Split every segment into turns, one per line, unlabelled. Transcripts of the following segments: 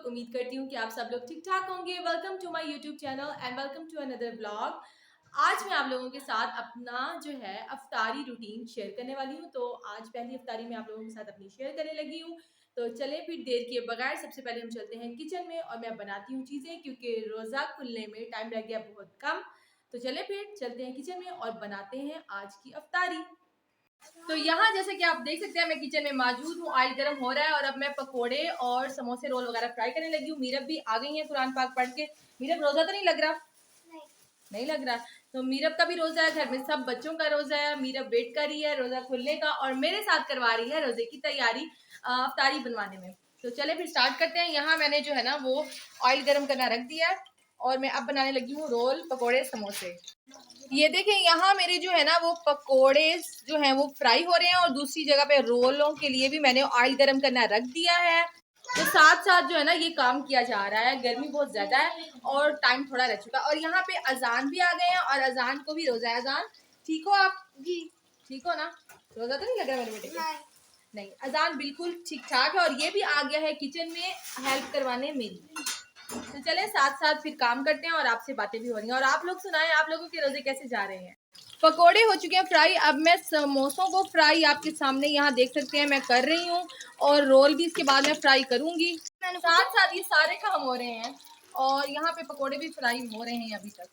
लोग। उम्मीद करती हूँ कि आप सब लोग ठीक ठाक होंगे। Welcome to my YouTube channel and welcome to another blog. आज मैं आप लोगों के साथ अपना जो है अफ्तारी रूटीन शेयर करने वाली हूँ। तो आज पहली अफ्तारी मैं आप लोगों के साथ अपनी शेयर करने लगी हूँ। तो चलें फिर देर किए बगैर सबसे पहले हम चलते हैं किचन में और मैं बनाती हूँ चीज़ें, क्योंकि रोज़ा खुलने में टाइम लग गया बहुत कम। तो चलें फिर चलते हैं किचन में और बनाते हैं आज की अफ्तारी। तो यहाँ जैसे कि आप देख सकते हैं मैं किचन में मौजूद हूँ। ऑयल गर्म हो रहा है और अब मैं पकोड़े और समोसे रोल वगैरह फ्राई करने लगी हूँ। मीरब भी आ गई है कुरान पाक पढ़ के। मीरब रोजा तो नहीं लग रहा? नहीं लग रहा। तो मीरब का भी रोजा है, घर में सब बच्चों का रोजा है। मीरब वेट कर रही है रोजा खुलने का और मेरे साथ करवा रही है रोजे की तैयारी अफ्तारी बनवाने में। तो चले फिर स्टार्ट करते हैं। यहाँ मैंने जो है ना वो ऑयल गर्म करना रख दिया है और मैं अब बनाने लगी हूँ रोल पकोड़े समोसे। ये देखें यहाँ मेरे जो है ना वो पकोड़े जो हैं वो फ्राई हो रहे हैं और दूसरी जगह पे रोलों के लिए भी मैंने ऑयल गर्म करना रख दिया है। तो साथ साथ जो है ना ये काम किया जा रहा है। गर्मी बहुत ज्यादा है और टाइम थोड़ा रह चुका है और यहाँ पे अजान भी आ गए हैं और अजान को भी रोजा है। अजान ठीक हो आप? जी ठीक हो ना? रोजा तो नहीं लग रहा मेरे बेटे को? नहीं, अजान बिल्कुल ठीक ठाक है और ये भी आ गया है किचन में हेल्प करवाने मेरी। तो चले साथ साथ फिर काम करते हैं और आपसे बातें भी हो रही हैं। और आप लोग सुनाएं, आप लोगों के रोजे कैसे जा रहे हैं? पकोड़े हो चुके हैं फ्राई। अब मैं समोसों को फ्राई आपके सामने यहाँ देख सकते हैं मैं कर रही हूँ और रोल भी इसके बाद मैं फ्राई करूँगी। साथ साथ ये सारे काम हो रहे हैं और यहाँ पे पकोड़े भी फ्राई हो रहे हैं अभी तक।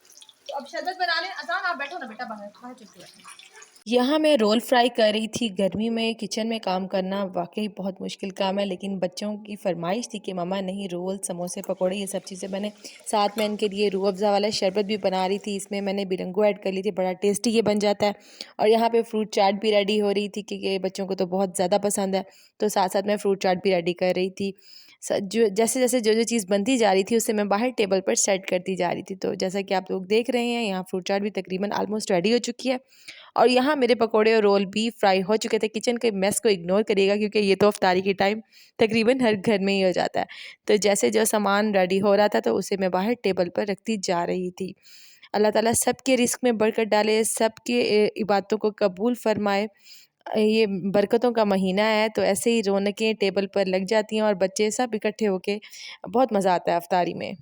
तो अब शरबत बना लें। अजान आप बैठो ना बेटा, बाहर बाहर चलते बैठो।
यहाँ मैं रोल फ्राई कर रही थी। गर्मी में किचन में काम करना वाकई बहुत मुश्किल काम है, लेकिन बच्चों की फरमाइश थी कि मम्मा नहीं, रोल समोसे पकोड़े ये सब चीज़ें बने। साथ में इनके लिए रूह अफ़ज़ा वाला शरबत भी बना रही थी। इसमें मैंने बिरंगो ऐड कर ली थी, बड़ा टेस्टी ये बन जाता है। और यहाँ पे फ्रूट चाट भी रेडी हो रही थी क्योंकि बच्चों को तो बहुत ज़्यादा पसंद है। तो साथ साथ मैं फ्रूट चाट भी रेडी कर रही थी। जो जैसे जैसे जो जो चीज़ बनती जा रही थी उससे मैं बाहर टेबल पर सेट करती जा रही थी। तो जैसा कि आप लोग देख रहे हैं यहाँ फ्रूट चाट भी तकरीबन आलमोस्ट रेडी हो चुकी है और यहाँ मेरे पकोड़े और रोल भी फ्राई हो चुके थे। किचन के मेस को इग्नोर करिएगा क्योंकि ये तो अफ्तारी के टाइम तकरीबन हर घर में ही हो जाता है। तो जैसे जो सामान रेडी हो रहा था तो उसे मैं बाहर टेबल पर रखती जा रही थी। अल्लाह ताला सबके रिस्क में बरकत डाले, सबके इबादतों को कबूल फरमाए। ये बरकतों का महीना है तो ऐसे ही रौनकें टेबल पर लग जाती हैं और बच्चे सब इकट्ठे होके बहुत मज़ा आता है अफ्तारी में।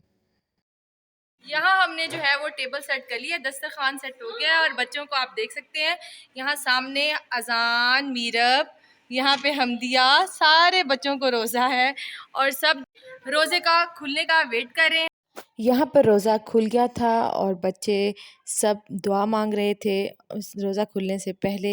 यहाँ हमने जो है वो टेबल सेट कर लिया, दस्तरखान सेट हो गया और बच्चों को आप देख सकते हैं यहाँ सामने अजान, मीरब, यहाँ पे हमदिया, सारे बच्चों को रोज़ा है और सब रोज़े का खुलने का वेट कर रहे हैं।
यहाँ पर रोज़ा खुल गया था और बच्चे सब दुआ मांग रहे थे। उस रोज़ा खुलने से पहले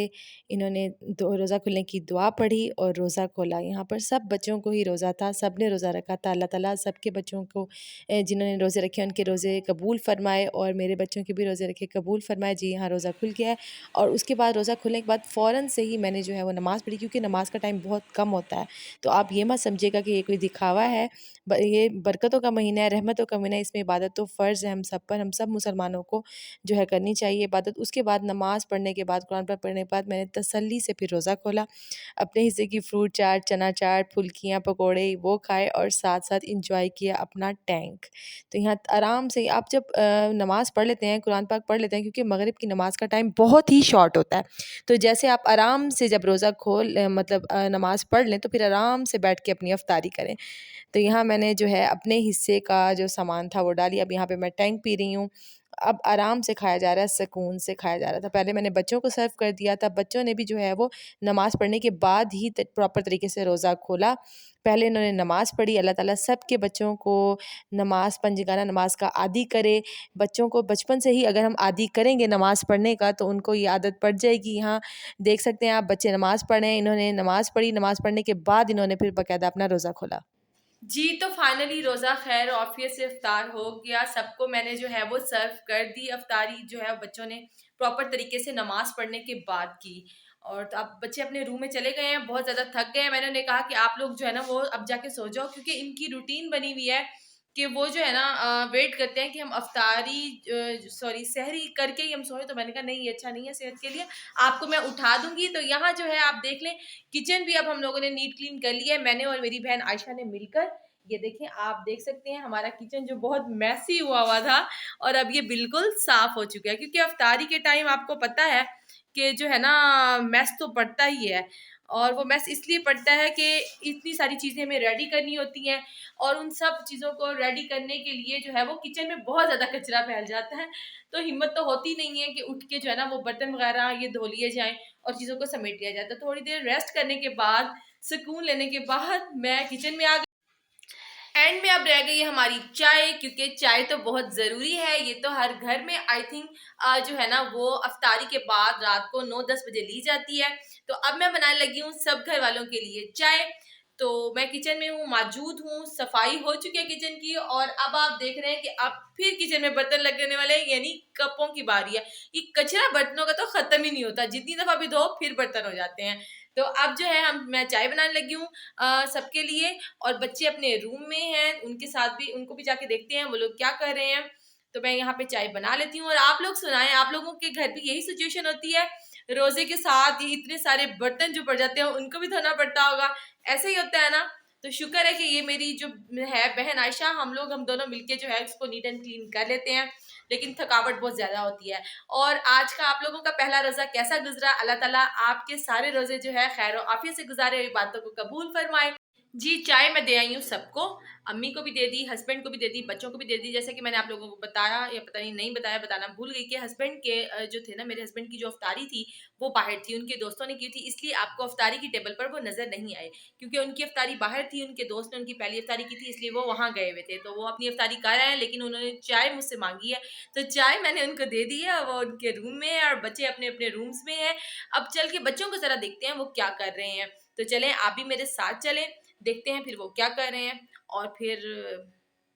इन्होंने रोज़ा खुलने की दुआ पढ़ी और रोज़ा खोला। यहाँ पर सब बच्चों को ही रोज़ा था, सब ने रोज़ा रखा था। अल्लाह ताला सबके बच्चों को जिन्होंने रोज़े रखे उनके रोज़े कबूल फ़रमाए और मेरे बच्चों के भी रोज़े रखे कबूल फ़रमाए। जी यहाँ रोज़ा खुल गया है और उसके बाद रोज़ा खुलने के बाद फ़ौरन से ही मैंने जो है वो नमाज़ पढ़ी, क्योंकि नमाज़ का टाइम बहुत कम होता है। तो आप ये मत समझिएगा कि ये कोई दिखावा है। ये बरकतों का महीना है, रहमतों का महीना है। इसमें इबादत तो फ़र्ज़ है हम सब पर, हम सब मुसलमानों को जो है करनी चाहिए इबादत। उसके बाद नमाज़ पढ़ने के बाद, कुरान पाक पढ़ने के बाद मैंने तसल्ली से फिर रोज़ा खोला। अपने हिस्से की फ्रूट चाट, चना चाट, फुल्कियाँ, पकोड़े वो खाए और साथ-साथ एन्जॉय किया अपना टैंक। तो यहाँ आराम से आप जब नमाज़ पढ़ लेते हैं, कुरान पाक पढ़ लेते हैं, क्योंकि मगरिब की नमाज़ का टाइम बहुत ही शॉर्ट होता है। तो जैसे आप आराम से जब रोज़ा मतलब नमाज़ पढ़ लें तो फिर आराम से बैठ के अपनी अफ्तारी करें। तो यहाँ मैंने जो है अपने हिस्से का जो सामान था वो डाली। अब यहाँ पे मैं टैंक पी रही हूँ। अब आराम से खाया जा रहा है, सुकून से खाया जा रहा था। पहले मैंने बच्चों को सर्व कर दिया था। बच्चों ने भी जो है वो नमाज़ पढ़ने के बाद ही प्रॉपर तरीके से रोज़ा खोला। पहले इन्होंने नमाज़ पढ़ी। अल्लाह ताला सब के बच्चों को नमाज़, पंजगाना नमाज़ का आदी करे। बच्चों को बचपन से ही अगर हम आदी करेंगे नमाज़ पढ़ने का तो उनको ये आदत पड़ जाएगी। यहाँ देख सकते हैं आप बच्चे नमाज़ पढ़ रहे हैं। इन्होंने नमाज़ पढ़ी, नमाज़ पढ़ने के बाद इन्होंने फिर बाकायदा अपना रोज़ा खोला।
जी तो फाइनली रोज़ा खैर ऑफियत से इफ्तार हो गया। सबको मैंने जो है वो सर्व कर दी। अफ्तारी जो है बच्चों ने प्रॉपर तरीके से नमाज़ पढ़ने के बाद की और तो अब बच्चे अपने रूम में चले गए हैं, बहुत ज़्यादा थक गए हैं। मैंने उन्हें कहा कि आप लोग जो है ना वो अब जाके सो जाओ, क्योंकि इनकी रूटीन बनी हुई है कि वो जो है ना वेट करते हैं कि हम अफ्तारी सॉरी सहरी करके ही हम सोएं। तो मैंने कहा नहीं, ये अच्छा नहीं है सेहत के लिए, आपको मैं उठा दूंगी। तो यहाँ जो है आप देख लें किचन भी अब हम लोगों ने नीट क्लीन कर लिया है, मैंने और मेरी बहन आयशा ने मिलकर। ये देखें, आप देख सकते हैं हमारा किचन जो बहुत मैसी हुआ था और अब ये बिल्कुल साफ हो चुका है, क्योंकि अफ्तारी के टाइम आपको पता है कि जो है ना मैस तो पड़ता ही है। और वो मैस इसलिए पड़ता है कि इतनी सारी चीज़ें हमें रेडी करनी होती हैं और उन सब चीज़ों को रेडी करने के लिए जो है वो किचन में बहुत ज़्यादा कचरा फैल जाता है। तो हिम्मत तो होती नहीं है कि उठ के जो है ना वो बर्तन वगैरह ये धो लिए जाएँ और चीज़ों को समेट लिया जाए। तो थोड़ी देर रेस्ट करने के बाद, सुकून लेने के बाद मैं किचन में आ गई। एंड में अब रह गई है हमारी चाय, क्योंकि चाय तो बहुत ज़रूरी है। ये तो हर घर में आई थिंक जो है ना वो अफ्तारी के बाद रात को 9-10 बजे ली जाती है। तो अब मैं बनाने लगी हूँ सब घर वालों के लिए चाय। तो मैं किचन में हूँ, मौजूद हूँ, सफाई हो चुकी है किचन की और अब आप देख रहे हैं कि अब फिर किचन में बर्तन लगने वाले हैं, यानी कपों की बारी है। ये कचरा बर्तनों का तो ख़त्म ही नहीं होता, जितनी दफ़ा भी धो फिर बर्तन हो जाते हैं। तो अब जो है मैं चाय बनाने लगी हूँ सबके लिए, और बच्चे अपने रूम में हैं, उनके साथ भी उनको भी जाके देखते हैं वो लोग क्या कर रहे हैं। तो मैं यहाँ पे चाय बना लेती हूँ और आप लोग सुनाएं, आप लोगों के घर भी यही सिचुएशन होती है? रोजे के साथ ये इतने सारे बर्तन जो पड़ जाते हैं उनको भी धोना पड़ता होगा, ऐसे ही होता है ना? तो शुक्र है कि ये मेरी जो है बहन आयशा, हम दोनों मिलके जो है इसको नीट एंड क्लीन कर लेते हैं, लेकिन थकावट बहुत ज़्यादा होती है। और आज का आप लोगों का पहला रोज़ा कैसा गुजरा? अल्लाह ताला आपके सारे रोज़े जो है खैर और आफियत से गुजारे, हुई बातों को कबूल फरमाए। जी, चाय मैं दे आई हूँ सबको, अम्मी को भी दे दी, हस्बैंड को भी दे दी, बच्चों को भी दे दी। जैसे कि मैंने आप लोगों को बताया या पता नहीं बताया, बताना भूल गई कि हस्बैंड के जो थे ना, मेरे हस्बैंड की जो अफ्तारी थी वो बाहर थी, उनके दोस्तों ने की थी, इसलिए आपको अफ्तारी की टेबल पर वो नज़र नहीं आए, क्योंकि उनकी अफ्तारी बाहर थी, उनके दोस्त ने उनकी पहली अफ्तारी की थी, इसलिए वो वहाँ गए हुए थे। तो वो अपनी अफ्तारी कर रहे हैं, लेकिन उन्होंने चाय मुझसे मांगी है, तो चाय मैंने उनको दे दी है। वो उनके रूम में है और बच्चे अपने अपने रूम्स में हैं। अब चल के बच्चों को ज़रा देखते हैं वो क्या कर रहे हैं। तो चलें, आप भी मेरे साथ चलें, देखते हैं फिर वो क्या कर रहे हैं, और फिर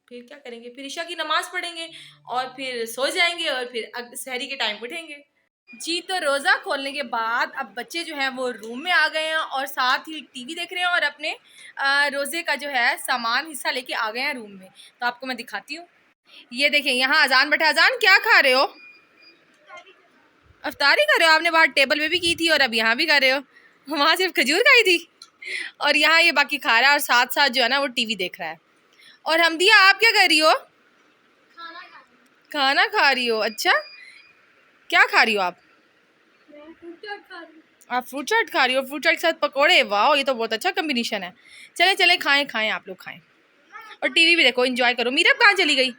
क्या करेंगे, फिर ईशा की नमाज़ पढ़ेंगे और फिर सो जाएँगे और फिर सहरी के टाइम उठेंगे। जी, तो रोज़ा खोलने के बाद अब बच्चे जो हैं वो रूम में आ गए हैं और साथ ही टीवी देख रहे हैं और अपने रोज़े का जो है सामान हिस्सा लेके आ गए हैं रूम में। तो आपको मैं दिखाती हूँ। ये देखिए यहाँ अज़ान बैठा। अज़ान क्या खा रहे हो? अफ्तारी कर रहे हो? आपने बाहर टेबल पे भी की थी और अब यहाँ भी कर रहे हो। वहाँ सिर्फ खजूर खाई थी और यहाँ ये बाकी खा रहा है और साथ साथ जो है ना वो टीवी देख रहा है। और हमदिया आप क्या कर रही हो? खाना खा रही हो? अच्छा, क्या खा रही हो आप? आप फ्रूट चाट खा रही हो? फ्रूट चाट के साथ पकोड़े? वाह, ये तो बहुत अच्छा कॉम्बिनेशन है। चले चले खाएं खाएं, आप लोग खाएं और टीवी भी देखो, एंजॉय करो। मीरब कहाँ चली गई?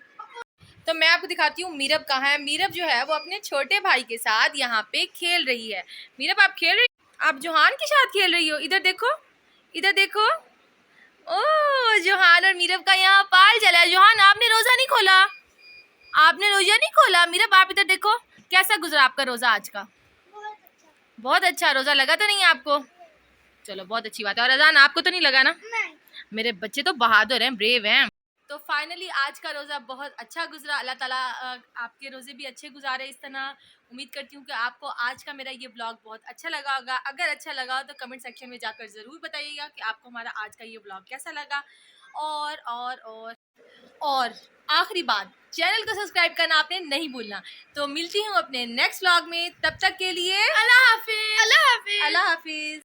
तो मैं आपको दिखाती हूँ मीरब कहाँ है। मीरब जो है वो अपने छोटे भाई के साथ यहाँ पे खेल रही है। मीरब आप खेल रही, आप जोहान के साथ खेल रही हो? इधर देखो, इधर देखो। ओ, जोहान और मीरब का यहाँ पाल चला है। जोहान आपने रोजा नहीं खोला? आपने रोजा नहीं खोला? मीरब आप इधर देखो, कैसा गुजरा आपका रोजा आज का? बहुत अच्छा। रोजा लगा तो नहीं है आपको? चलो बहुत अच्छी बात है। और अजान आपको तो नहीं लगा ना? नहीं। मेरे बच्चे तो बहादुर हैं, ब्रेव हैं। तो फाइनली आज का रोज़ा बहुत अच्छा गुजरा। अल्लाह ताला आपके रोज़े भी अच्छे गुजारे इस तरह। उम्मीद करती हूँ कि आपको आज का मेरा ये ब्लॉग बहुत अच्छा लगा होगा। अगर अच्छा लगा हो तो कमेंट सेक्शन में जाकर ज़रूर बताइएगा कि आपको हमारा आज का ये ब्लॉग कैसा लगा। और आखिरी बात, चैनल को सब्सक्राइब करना आपने नहीं भूलना। तो मिलती हूँ अपने नेक्स्ट ब्लॉग में, तब तक के लिए अल्लाह हाफिज़। अल्लाह हाफिज़। अल्लाह हाफिज़।